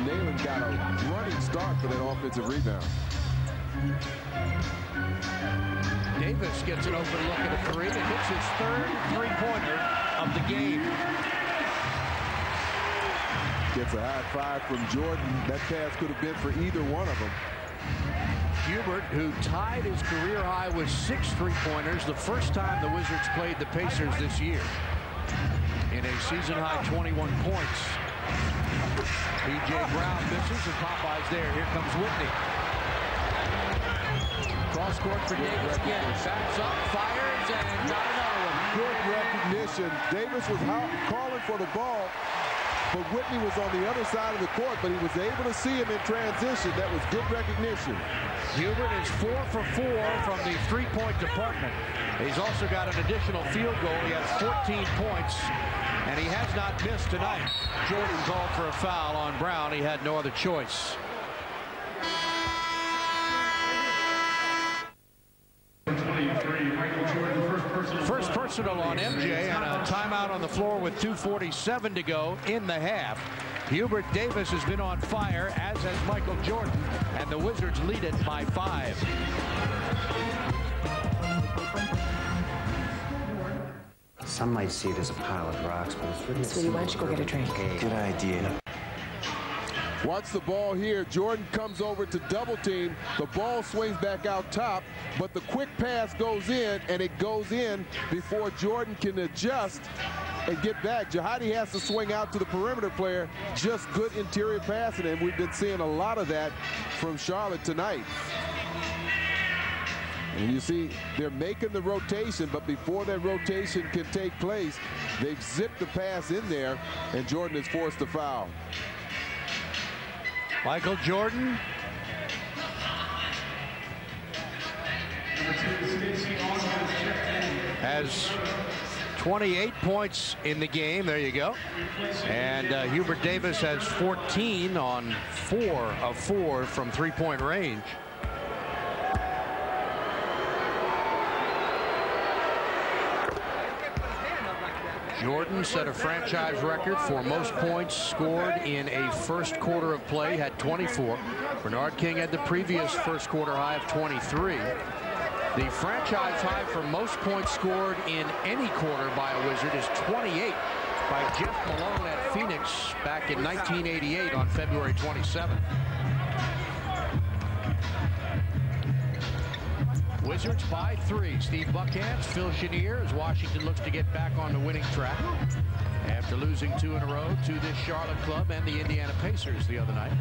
Nalen got a running start for that offensive rebound. Davis gets an open look at a three and hits his third three-pointer of the game. Gets a high five from Jordan. That pass could have been for either one of them. Hubert, who tied his career high with 6 three-pointers the first time the Wizards played the Pacers this year. In a season-high 21 points. P.J. Brown misses, and Popeye's there. Here comes Whitney. Cross court for Davis again. Backs up, fires, and got another one. Good recognition. Davis was calling for the ball, but Whitney was on the other side of the court, but he was able to see him in transition. That was good recognition. Hubert is 4 for 4 from the three-point department. He's also got an additional field goal. He has 14 points, and he has not missed tonight. Jordan called for a foul on Brown. He had no other choice. First personal on MJ, and a timeout on the floor with 2:47 to go in the half. Hubert Davis has been on fire, as has Michael Jordan, and the Wizards lead it by 5. Some might see it as a pile of rocks, but it's really... Sweetie, why don't you go get a drink? Good idea. Watch the ball here. Jordan comes over to double team. The ball swings back out top, but the quick pass goes in, and it goes in before Jordan can adjust and get back. Jahidi has to swing out to the perimeter player. Just good interior passing, and we've been seeing a lot of that from Charlotte tonight. And you see, they're making the rotation, but before that rotation can take place, they've zipped the pass in there, and Jordan is forced to foul. Michael Jordan. Has 28 points in the game. There you go. And Hubert Davis has 14 on 4 of 4 from three-point range. Jordan set a franchise record for most points scored in a first quarter of play, had 24. Bernard King had the previous first quarter high of 23. The franchise high for most points scored in any quarter by a Wizard is 28 by Jeff Malone at Phoenix back in 1988 on February 27th. Wizards by 3. Steve Buckhantz, Phil Chenier, as Washington looks to get back on the winning track after losing 2 in a row to this Charlotte club and the Indiana Pacers the other night.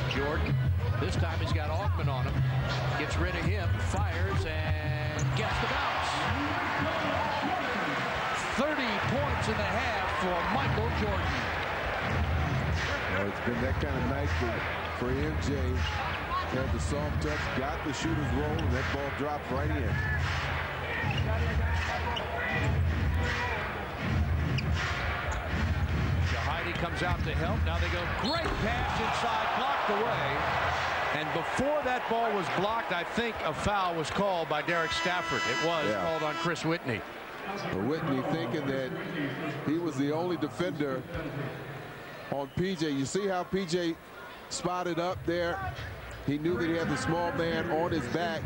Jordan, this time he's got Augman on him, gets rid of him, fires, and gets the bounce. 30 points in the half for Michael Jordan. Well, it's been that kind of night for MJ. Had the soft touch, got the shooter's roll, and that ball dropped right in. Jahidi comes out to help. Now they go, great pass inside, blocked away. And before that ball was blocked, I think a foul was called by Derek Stafford. It was called on Chris Whitney. But Whitney thinking that he was the only defender on PJ. You see how PJ spotted up there? He knew that he had the small man on his back.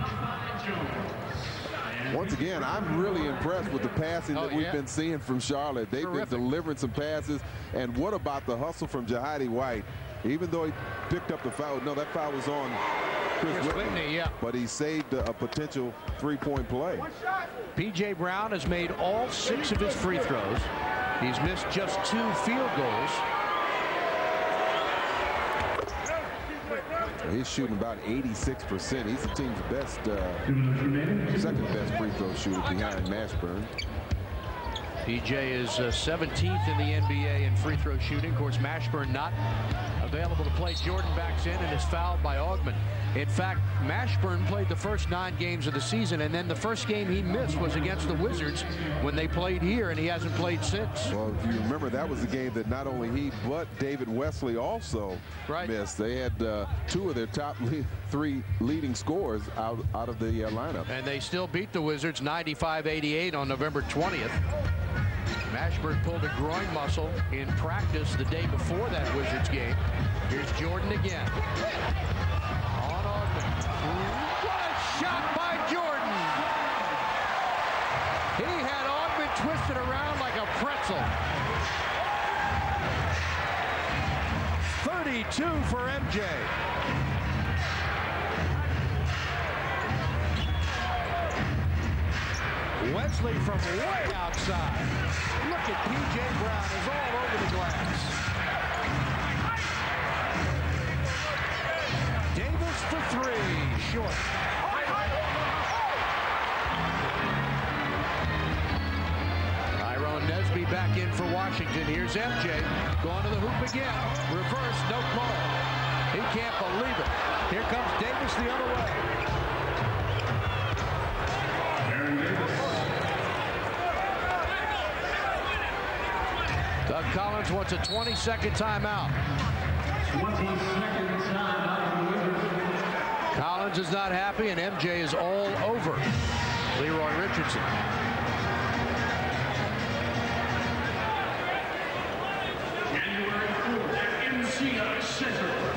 Once again, I'm really impressed with the passing that we've been seeing from Charlotte. They've been delivering some passes. And what about the hustle from Jahidi White? Even though he picked up the foul, no, that foul was on Chris Whitney, but he saved a potential three-point play. P.J. Brown has made all 6 of his free throws. He's missed just 2 field goals. He's shooting about 86%. He's the team's best, second best free throw shooter behind Mashburn. PJ is 17th in the NBA in free throw shooting. Of course, Mashburn not available to play. Jordan backs in and is fouled by Augman. In fact, Mashburn played the first 9 games of the season, and then the first game he missed was against the Wizards when they played here, and he hasn't played since. Well, if you remember, that was a game that not only he but David Wesley also missed. They had 2 of their top 3 leading scorers out of the lineup. And they still beat the Wizards 95-88 on November 20th. Mashburn pulled a groin muscle in practice the day before that Wizards game. Here's Jordan again. On Ogden. What a shot by Jordan. He had Ogden twisted around like a pretzel. 32 for MJ. Wesley from way outside. Look at P.J. Brown is all over the glass. Davis for three. Short. Nesby back in for Washington. Here's MJ going to the hoop again. Reverse, no call. He can't believe it. Here comes Davis the other way. Doug Collins wants a 20-second timeout. 20-second timeout. Collins is not happy, and MJ is all over Leroy Richardson.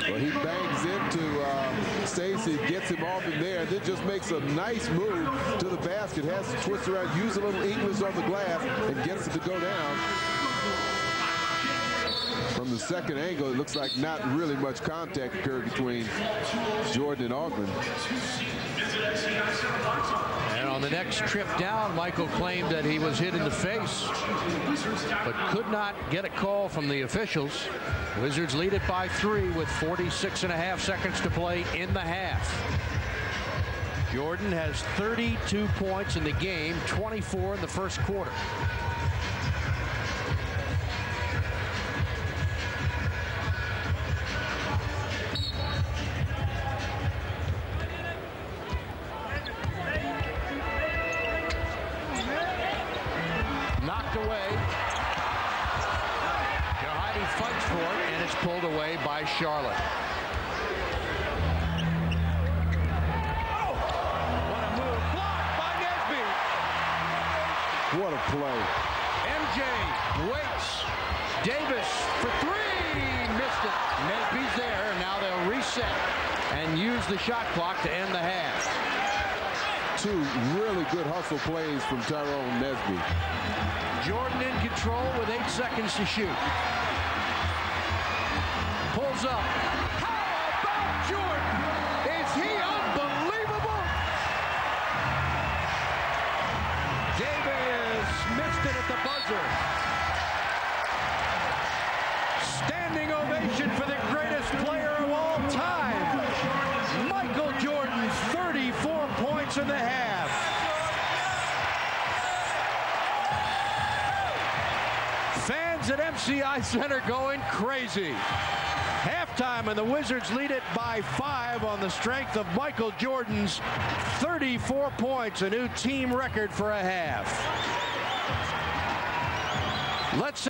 Well, he bangs into Stacy, gets him off him there, and then just makes a nice move to the basket. Has to twist around, use a little English on the glass, and gets it to go down. From the second angle, it looks like not really much contact occurred between Jordan and Ogden. And on the next trip down, Michael claimed that he was hit in the face, but could not get a call from the officials. Wizards lead it by 3 with 46.5 seconds to play in the half. Jordan has 32 points in the game, 24 in the first quarter. Knocked away. Jahidi fights for it, and it's pulled away by Charlotte. What a move. Blocked by Nesby. What a play. MJ waits. Davis for three. Missed it. Nesby's there, and now they'll reset and use the shot clock to end the half. Two really good hustle plays from Tyrone Nesby. Jordan in control with 8 seconds to shoot. Pulls up. How about Jordan? Is he unbelievable? Davis missed it at the buzzer. Standing ovation for the greatest player of all time. Michael Jordan, 34 points in the half. Fans at MCI Center going crazy. Halftime, and the Wizards lead it by 5 on the strength of Michael Jordan's 34 points, a new team record for a half. Let's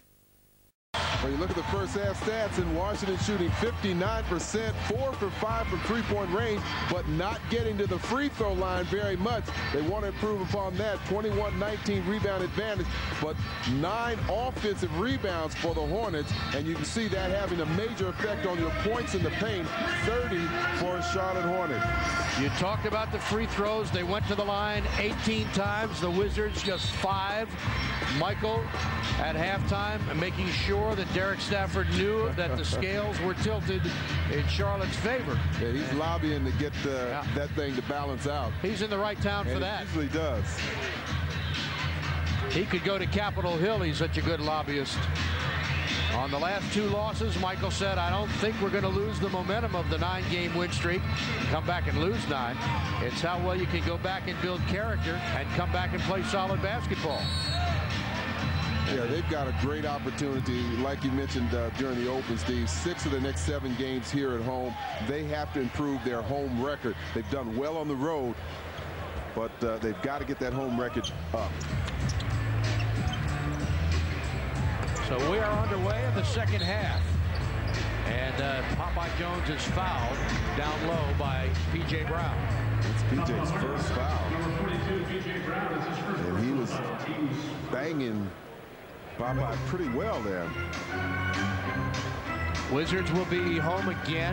When you look at the first half stats, in Washington shooting 59%, 4 for 5 from three-point range, but not getting to the free throw line very much. They want to improve upon that. 21-19 rebound advantage, but 9 offensive rebounds for the Hornets, and you can see that having a major effect on your points in the paint. 30 for Charlotte Hornets. You talked about the free throws. They went to the line 18 times. The Wizards just 5. Michael at halftime making sure that Derek Stafford knew that the scales were tilted in Charlotte's favor. Yeah, he's lobbying to get that thing to balance out. He's in the right town for that. He usually does. He could go to Capitol Hill. He's such a good lobbyist. On the last 2 losses, Michael said, I don't think we're going to lose the momentum of the 9-game win streak, come back and lose 9. It's how well you can go back and build character and come back and play solid basketball. Yeah, they've got a great opportunity, like you mentioned during the open, Steve. 6 of the next 7 games here at home. They have to improve their home record. They've done well on the road, but they've got to get that home record up. So we are underway in the second half. And Popeye Jones is fouled down low by P.J. Brown. It's P.J.'s first foul. And he was banging Popeye pretty well there. Wizards will be home again.